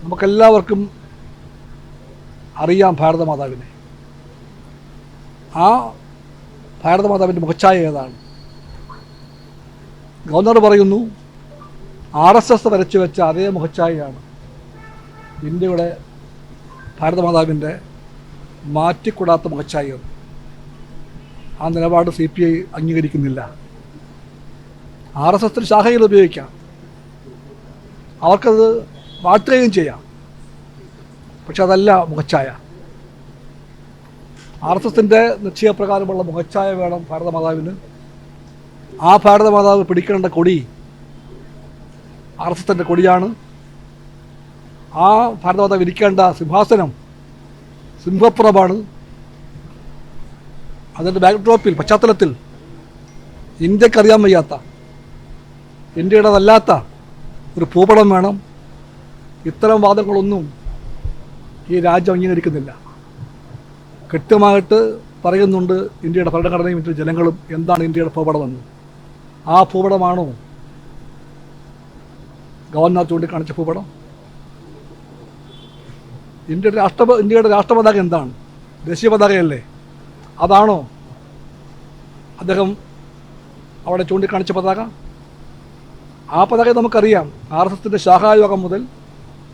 നമുക്കെല്ലാവർക്കും അറിയാം ഭാരതമാതാവിനെ. ആ ഭാരതമാതാവിൻ്റെ മുഖച്ഛായ ഏതാണ്? ഗവർണർ പറയുന്നു RSS വരച്ചു വെച്ച അതേ മുഖച്ഛായയാണ് ഇന്ത്യയുടെ ഭാരതമാതാവിൻ്റെ മാറ്റിക്കൂടാത്ത മുഖച്ഛായ. ആ നിലപാട് CPI അംഗീകരിക്കുന്നില്ല. RSS ശാഖയിൽ ഉപയോഗിക്കാം, അവർക്കത് വാഴ്ത്തുകയും ചെയ്യാം, പക്ഷെ അതല്ല മുഖച്ഛായ. RSSൻ്റെ നിശ്ചയപ്രകാരമുള്ള മുഖച്ഛായ വേണം ഭാരതമാതാവിന്. ആ ഭാരതമാതാവ് പിടിക്കേണ്ട കൊടി RSSൻ്റെ കൊടിയാണ്. ആ ഭാരതമാതാവ് ഇരിക്കേണ്ട സിംഹാസനം സിംഹപ്പുറമാണ്. അതിൻ്റെ ബാക്ക്ഡ്രോപ്പിൽ, പശ്ചാത്തലത്തിൽ ഇന്ത്യക്കറിയാൻ വയ്യാത്ത, ഇന്ത്യയുടേതല്ലാത്ത ഒരു ഭൂപടം വേണം. ഇത്തരം വാദങ്ങളൊന്നും ഈ രാജ്യം അംഗീകരിക്കുന്നില്ല. കൃത്യമായിട്ട് പറയുന്നുണ്ട് ഇന്ത്യയുടെ ഭരണഘടനയും ഇന്ത്യയുടെ ജനങ്ങളും എന്താണ് ഇന്ത്യയുടെ ഭൂപടമെന്ന്. ആ ഭൂപടമാണോ ഗവർണർ ചൂണ്ടിക്കാണിച്ച ഭൂപടം? ഇന്ത്യയുടെ രാഷ്ട്രപതാക എന്താണ്? ദേശീയ പതാകയല്ലേ? അതാണോ അദ്ദേഹം അവിടെ ചൂണ്ടിക്കാണിച്ച പതാക? ആ പതാക നമുക്കറിയാം, RSSൻ്റെ ശാഖായോഗം മുതൽ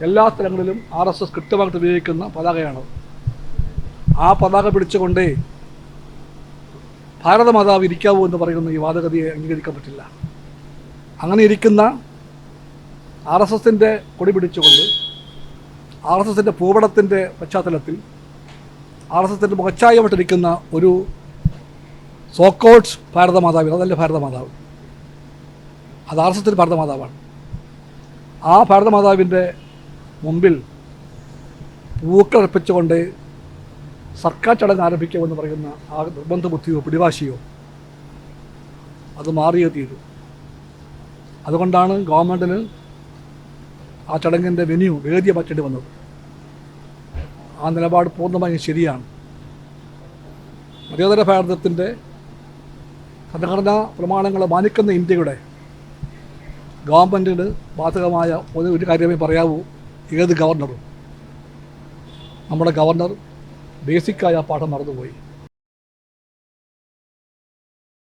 എല്ലാ സ്ഥലങ്ങളിലും RSS കൃത്യമായിട്ട് ഉപയോഗിക്കുന്ന പതാകയാണ്. ആ പതാക പിടിച്ചുകൊണ്ടേ ഭാരതമാതാവ് ഇരിക്കാവൂ എന്ന് പറയുന്ന ഈ വാദഗതിയെ അംഗീകരിക്കാൻ പറ്റില്ല. അങ്ങനെ ഇരിക്കുന്ന RSSൻ്റെ കൊടി പിടിച്ചുകൊണ്ട് RSSൻ്റെ ഭൂപടത്തിൻ്റെ പശ്ചാത്തലത്തിൽ RSSൻ്റെ മുഖച്ഛായമായിട്ടിരിക്കുന്ന ഒരു സോക്കോൾഡ് ഭാരതമാതാവ്, അതല്ല ഭാരതമാതാവ്, അത് RSSൻ്റെ ഭാരതമാതാവാണ്. ആ ഭാരതമാതാവിൻ്റെ മുമ്പിൽ പൂക്കളർപ്പിച്ചുകൊണ്ട് സർക്കാർ ചടങ്ങ് ആരംഭിക്കുമെന്ന് പറയുന്ന ആ നിർബന്ധ ബുദ്ധിയോ പിടിവാശിയോ അത് മാറിയേ തീരൂ. അതുകൊണ്ടാണ് ഗവൺമെൻറ്റിന് ആ ചടങ്ങിൻ്റെ വേദിയെ മാറ്റേണ്ടി വന്നത്. ആ നിലപാട് പൂർണ്ണമായും ശരിയാണ്. മതേതര ഭാരതത്തിൻ്റെ ഭരണഘടനാ പ്രമാണങ്ങളെ മാനിക്കുന്ന ഇന്ത്യയുടെ ഗവൺമെൻറ്റിന് ബാധകമായ ഒരു കാര്യമേ പറയാവൂ. ഏത് ഗവർണറും, നമ്മുടെ ഗവർണർ ബേസിക്കായ ആ പാഠം മറന്നുപോയി.